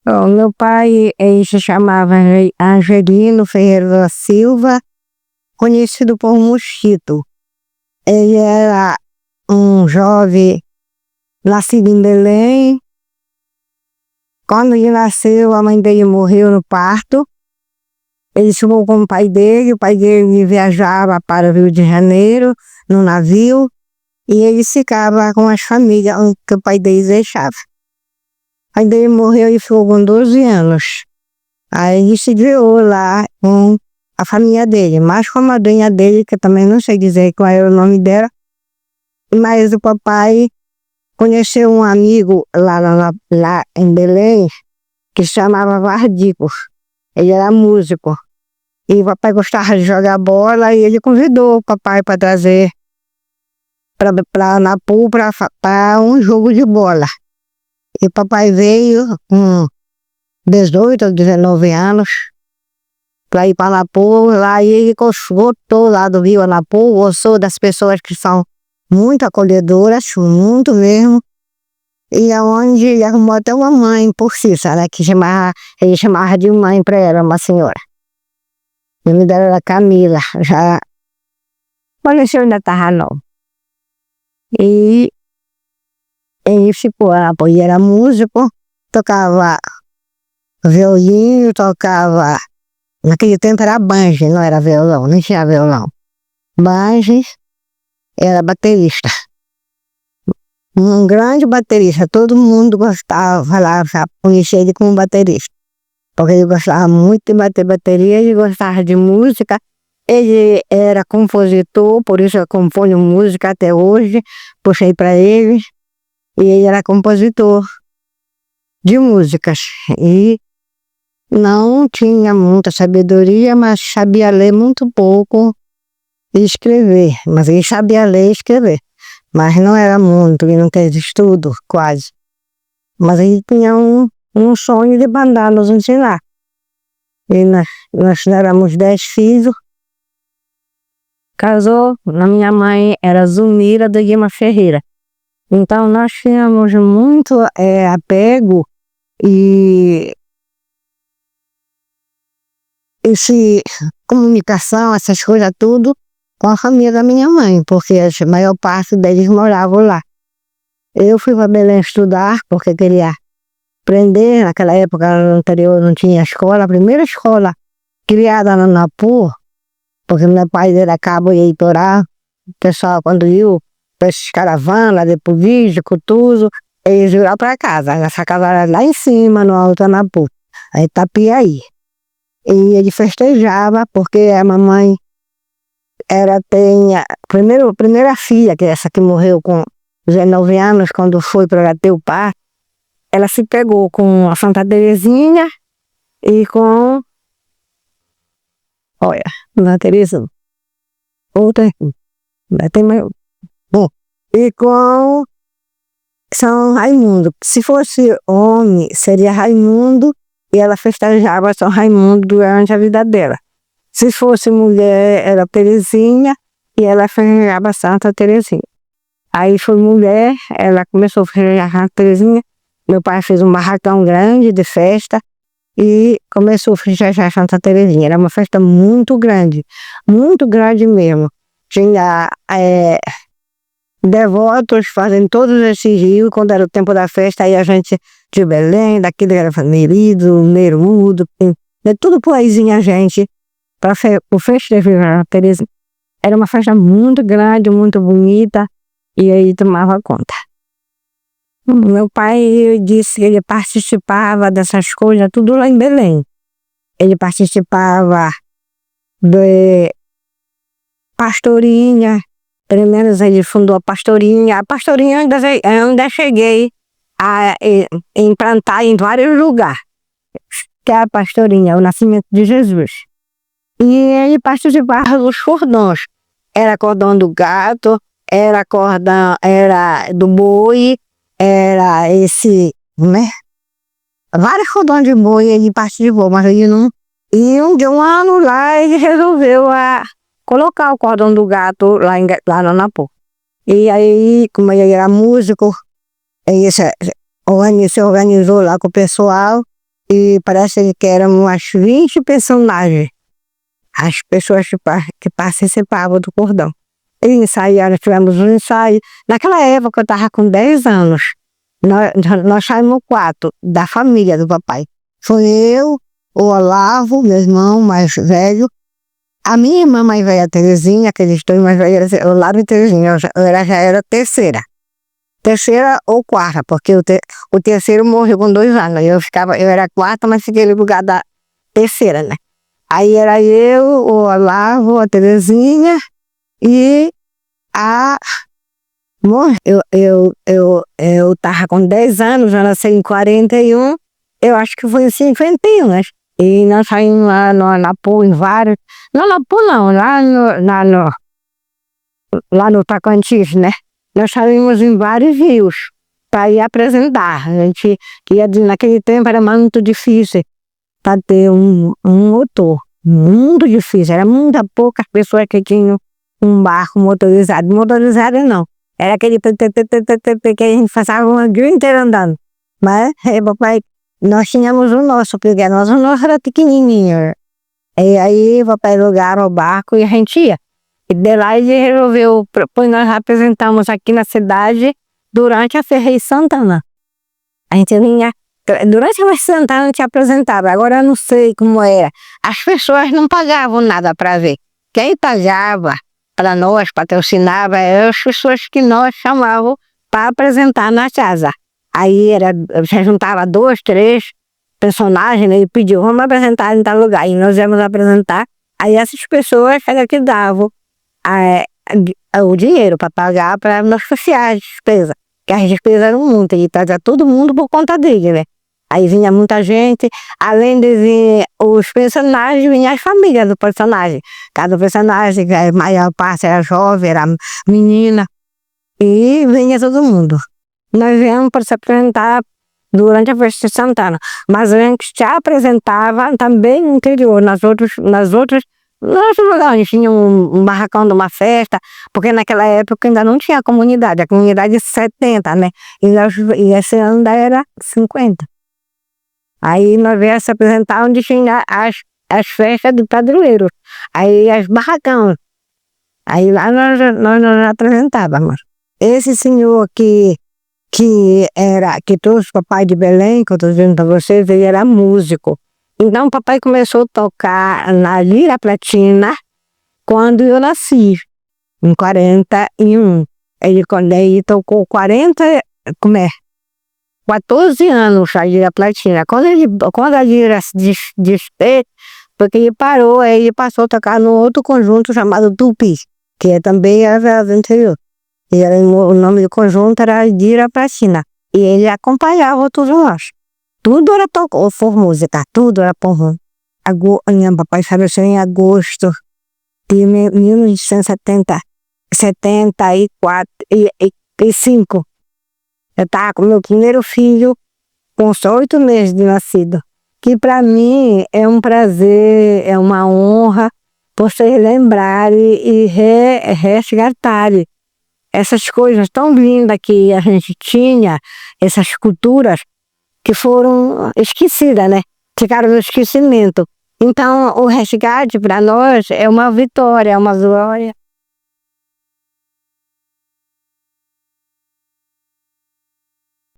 Ó, meu pai, ele se chamava Angelino Ferreira da Silva, conhecido por Mosquito. Ele era um jovem nascido em Belém. Quando ele nasceu, a mãe dele morreu no parto. Ele ficou com o pai dele viajava para o Rio de Janeiro, no navio, e ele ficava com as famílias que o pai dele deixava. O pai dele morreu e ficou com 12 anos. Aí ele se criou lá com a família dele, mais com a madrinha dele, que eu também não sei dizer qual era o nome dela, mas o papai conheceu um amigo lá em Belém, que se chamava Vardico. Ele era músico. E o papai gostava de jogar bola e ele convidou o papai para trazer para Anapu para um jogo de bola. E o papai veio com 18 ou 19 anos para ir para Anapu. Lá ele gostou lá do Rio Anapu, gostou das pessoas que são muito acolhedoras, muito mesmo. E aonde ele arrumou até uma mãe por si, né, ele chamava de mãe para ela, uma senhora. O nome dela era Camila, já faleceu, ainda estava nova. E ele ficou lá, ele era músico, tocava violino, tocava, naquele tempo era banjo, não era violão, não tinha violão. Banjo, era baterista. Um grande baterista, todo mundo gostava lá, conhecia ele como baterista. Porque ele gostava muito de bater bateria, ele gostava de música, ele era compositor, por isso eu componho música até hoje, puxei para ele, e ele era compositor de músicas. E não tinha muita sabedoria, mas sabia ler muito pouco e escrever. Mas ele sabia ler e escrever. Mas não era muito, ele não teve estudo, quase. Mas ele tinha um sonho de mandar nos ensinar. E nós éramos 10 filhos. Casou, a minha mãe era Zumira de Guima Ferreira. Então nós tínhamos muito apego e comunicação, essas coisas tudo, com a família da minha mãe, porque a maior parte deles moravam lá. Eu fui para Belém estudar, porque queria aprender. Naquela época anterior não tinha escola. A primeira escola criada no Anapu, porque meu pai era cabo e Itorá, o pessoal quando iam para esses caravanas, depois Vídeo, Cutuzo, eles iam lá para casa. Essa casa era lá em cima, no Alto Anapu, aí Itapiaí. E ele festejava, porque a mamãe tem a primeira filha, que é essa que morreu com 19 anos, quando foi para ter o parto. Ela se pegou com a Santa Terezinha e com, olha, Santa Teresa, outra, tem mais, bom, e com São Raimundo. Se fosse homem, seria Raimundo, e ela festejava São Raimundo durante a vida dela. Se fosse mulher, era Terezinha, e ela festejava Santa Terezinha. Aí foi mulher, ela começou a festejar Santa Terezinha. Meu pai fez um barracão grande de festa e começou a festejar Santa Terezinha. Era uma festa muito grande mesmo. Tinha devotos fazendo todos esses rios. Quando era o tempo da festa, aí a gente de Belém, daquele era Merido, Nerudo, tudo por aí a gente para o festejar Santa Terezinha. Era uma festa muito grande, muito bonita, e aí tomava conta. Meu pai disse que ele participava dessas coisas tudo lá em Belém. Ele participava de pastorinha, pelo menos ele fundou a pastorinha. A pastorinha eu ainda cheguei a implantar em vários lugares, que é a pastorinha, o Nascimento de Jesus. E ele participava dos cordões. Era cordão do gato, era cordão, era do boi, era esse, né? Vários cordões de boi ele participou, mas ele não. E de um ano lá ele resolveu colocar o cordão do gato lá no Anapu. E aí, como ele era músico, ele se organizou lá com o pessoal e parece que eram umas 20 personagens, as pessoas que participavam do cordão. E ensaiaram, tivemos um ensaio. Naquela época eu estava com 10 anos. Nós saímos 4 da família do papai. Foi eu, o Olavo, meu irmão mais velho, a minha irmã mais velha, Terezinha, aqueles dois mais velhos, Olavo e Terezinha, já era terceira ou quarta, porque o terceiro morreu com 2 anos. Eu era quarta, mas fiquei no lugar da terceira, né? Aí era eu, o Olavo, a Terezinha e a... Bom, eu tava com 10 anos, já nasci em 41, eu acho que foi em 51, né? E nós saímos lá no Anapu, em vários... Não, Anapu não, lá no Tocantins, né? Nós saímos em vários rios para ir apresentar. A gente ia, naquele tempo era muito difícil para ter um motor. Muito difícil, era muito poucas pessoas que tinham um barco motorizado. Motorizado não, era aquele que a gente passava o dia inteiro andando. Mas, papai, nós tínhamos o nosso, porque o nosso era pequenininho. E aí, papai alugaram o barco e a gente ia. E de lá ele resolveu, pois nós apresentamos aqui na cidade durante a Feira Santana. A gente vinha, durante a Feira Santana a gente apresentava, agora eu não sei como era. As pessoas não pagavam nada para ver. Quem pagava para nós, patrocinava, eram as pessoas que nós chamávamos para apresentar na casa. Aí já juntava 2, 3 personagens, ele pediu, vamos apresentar em tal lugar. E nós íamos apresentar, aí essas pessoas era que davam o dinheiro para pagar para nós financiar as despesas, que as despesas eram muitas, e trazia todo mundo por conta dele, né? Aí vinha muita gente, além de vir os personagens, vinha as famílias do personagem. Cada personagem, a maior parte era jovem, era menina, e vinha todo mundo. Nós viemos para se apresentar durante a Festa de Santana, mas a gente já apresentava também no interior, nas outras lugares, tinha um barracão de uma festa, porque naquela época ainda não tinha a comunidade 70, né? E esse ano ainda era 50. Aí nós viemos se apresentar onde tinha as festas de padroeiros, aí as barracão. Aí lá nós apresentávamos. Esse senhor que trouxe o papai de Belém, que eu estou dizendo para vocês, ele era músico. Então o papai começou a tocar na Lira Platina quando eu nasci, em 41. Ele tocou 14 anos a Lira Platina. Quando a Lira se desfez, porque ele parou, aí ele passou a tocar no outro conjunto chamado Tupi, que também era do interior. O nome do conjunto era Lira Platina. E ele acompanhava todos nós. Tudo era por música, tudo era por música. Minha papai faleceu em agosto de 1975. Eu estava com meu primeiro filho, com só 8 meses de nascido. Que para mim é um prazer, é uma honra vocês lembrarem e resgatarem essas coisas tão lindas que a gente tinha, essas culturas que foram esquecidas, né? Ficaram no esquecimento. Então, o resgate para nós é uma vitória, é uma glória.